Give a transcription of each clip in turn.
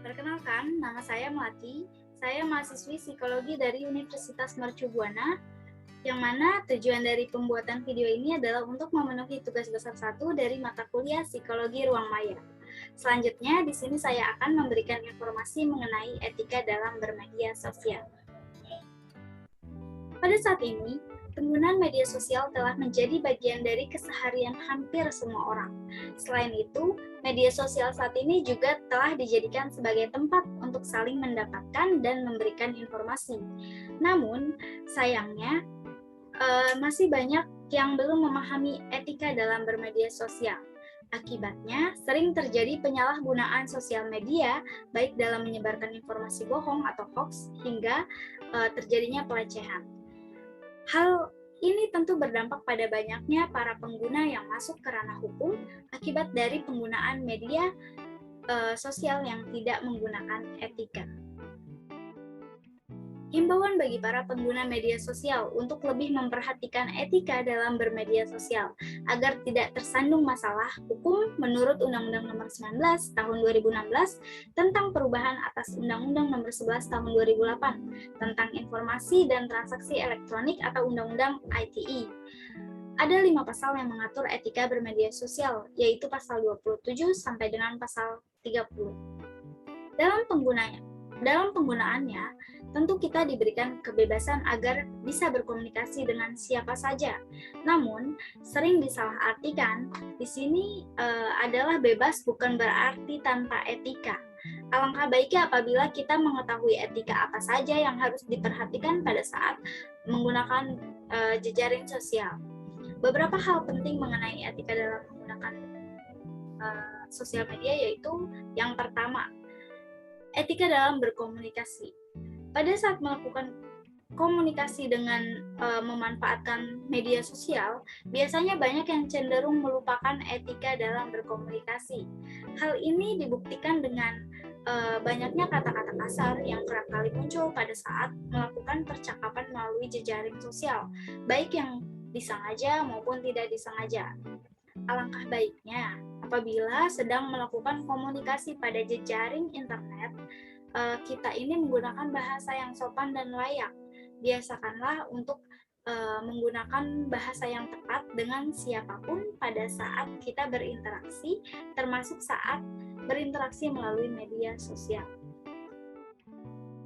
Perkenalkan, nama saya Melati. Saya mahasiswi psikologi dari Universitas Mercu Buana, yang mana tujuan dari pembuatan video ini adalah untuk memenuhi tugas besar 1 dari mata kuliah Psikologi Ruang Maya. Selanjutnya, di sini saya akan memberikan informasi mengenai etika dalam bermedia sosial. Pada saat ini, penggunaan media sosial telah menjadi bagian dari keseharian hampir semua orang. Selain itu, media sosial saat ini juga telah dijadikan sebagai tempat untuk saling mendapatkan dan memberikan informasi. Namun, sayangnya, masih banyak yang belum memahami etika dalam bermedia sosial. Akibatnya, sering terjadi penyalahgunaan sosial media, baik dalam menyebarkan informasi bohong atau hoax, hingga terjadinya pelecehan. Hal ini tentu berdampak pada banyaknya para pengguna yang masuk ke ranah hukum akibat dari penggunaan media sosial yang tidak menggunakan etika. Himbauan bagi para pengguna media sosial untuk lebih memperhatikan etika dalam bermedia sosial agar tidak tersandung masalah hukum menurut Undang-Undang Nomor 19 Tahun 2016 tentang perubahan atas Undang-Undang Nomor 11 Tahun 2008 tentang informasi dan transaksi elektronik atau Undang-Undang ITE. Ada 5 pasal yang mengatur etika bermedia sosial, yaitu pasal 27 sampai dengan pasal 30. Dalam penggunaannya, tentu kita diberikan kebebasan agar bisa berkomunikasi dengan siapa saja. Namun, sering disalahartikan, di sini adalah bebas bukan berarti tanpa etika. Alangkah baiknya apabila kita mengetahui etika apa saja yang harus diperhatikan pada saat menggunakan jejaring sosial. Beberapa hal penting mengenai etika dalam menggunakan sosial media yaitu yang pertama, etika dalam berkomunikasi. Pada saat melakukan komunikasi dengan memanfaatkan media sosial, biasanya banyak yang cenderung melupakan etika dalam berkomunikasi. Hal ini dibuktikan dengan banyaknya kata-kata kasar yang kerap kali muncul pada saat melakukan percakapan melalui jejaring sosial, baik yang disengaja maupun tidak disengaja. Alangkah baiknya apabila sedang melakukan komunikasi pada jejaring internet, kita ini menggunakan bahasa yang sopan dan layak. Biasakanlah untuk menggunakan bahasa yang tepat dengan siapapun pada saat kita berinteraksi, termasuk saat berinteraksi melalui media sosial.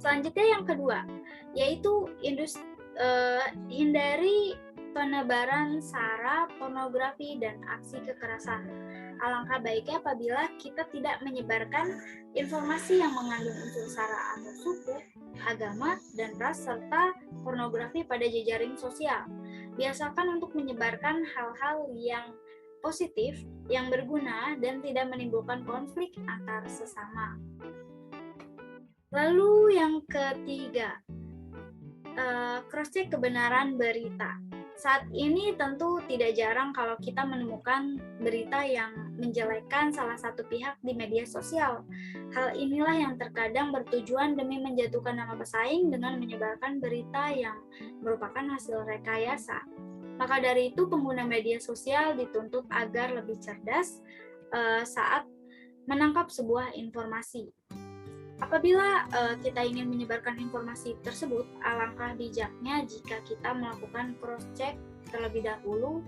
Selanjutnya yang kedua, yaitu hindari penebaran sara, pornografi, dan aksi kekerasan. Alangkah baiknya apabila kita tidak menyebarkan informasi yang mengandung unsur sara atau suku, agama, dan ras, serta pornografi pada jejaring sosial. Biasakan untuk menyebarkan hal-hal yang positif, yang berguna, dan tidak menimbulkan konflik antar sesama. Lalu yang ketiga, cross-check kebenaran berita. Saat ini tentu tidak jarang kalau kita menemukan berita yang menjelekkan salah satu pihak di media sosial. Hal inilah yang terkadang bertujuan demi menjatuhkan nama pesaing dengan menyebarkan berita yang merupakan hasil rekayasa. Maka dari itu, pengguna media sosial dituntut agar lebih cerdas saat menangkap sebuah informasi. Apabila kita ingin menyebarkan informasi tersebut, alangkah bijaknya jika kita melakukan cross-check terlebih dahulu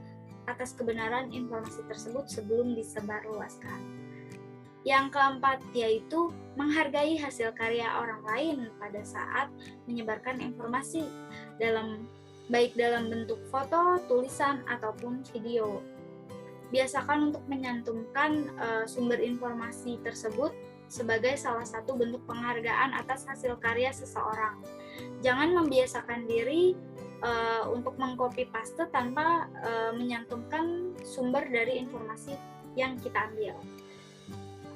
atas kebenaran informasi tersebut sebelum disebarluaskan. Yang keempat, yaitu menghargai hasil karya orang lain pada saat menyebarkan informasi, baik dalam bentuk foto, tulisan, ataupun video. Biasakan untuk menyantumkan sumber informasi tersebut sebagai salah satu bentuk penghargaan atas hasil karya seseorang. Jangan membiasakan diri untuk mengcopy paste tanpa menyantumkan sumber dari informasi yang kita ambil.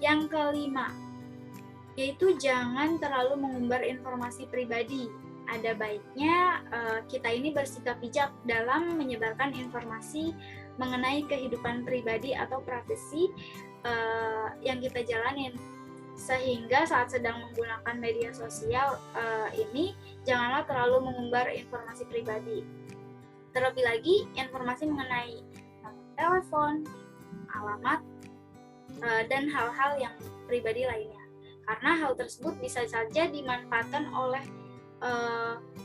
Yang kelima, yaitu jangan terlalu mengumbar informasi pribadi. Ada baiknya kita ini bersikap bijak dalam menyebarkan informasi mengenai kehidupan pribadi atau privasi yang kita jalanin. Sehingga saat sedang menggunakan media sosial ini, janganlah terlalu mengumbar informasi pribadi. Terlebih lagi, informasi mengenai nomor telepon, alamat, dan hal-hal yang pribadi lainnya. karena hal tersebut bisa saja dimanfaatkan oleh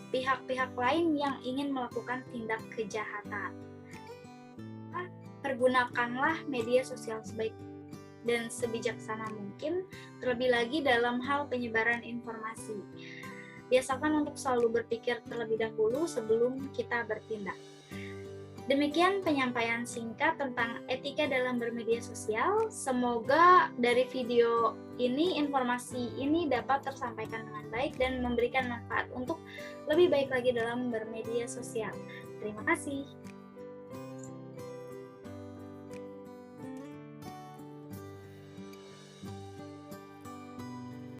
pihak-pihak lain yang ingin melakukan tindak kejahatan. Pergunakanlah media sosial sebaik dan sebijaksana mungkin, terlebih lagi dalam hal penyebaran informasi. Biasakan untuk selalu berpikir terlebih dahulu sebelum kita bertindak. Demikian penyampaian singkat tentang etika dalam bermedia sosial. Semoga dari video ini, informasi ini dapat tersampaikan dengan baik dan memberikan manfaat untuk lebih baik lagi dalam bermedia sosial. Terima kasih.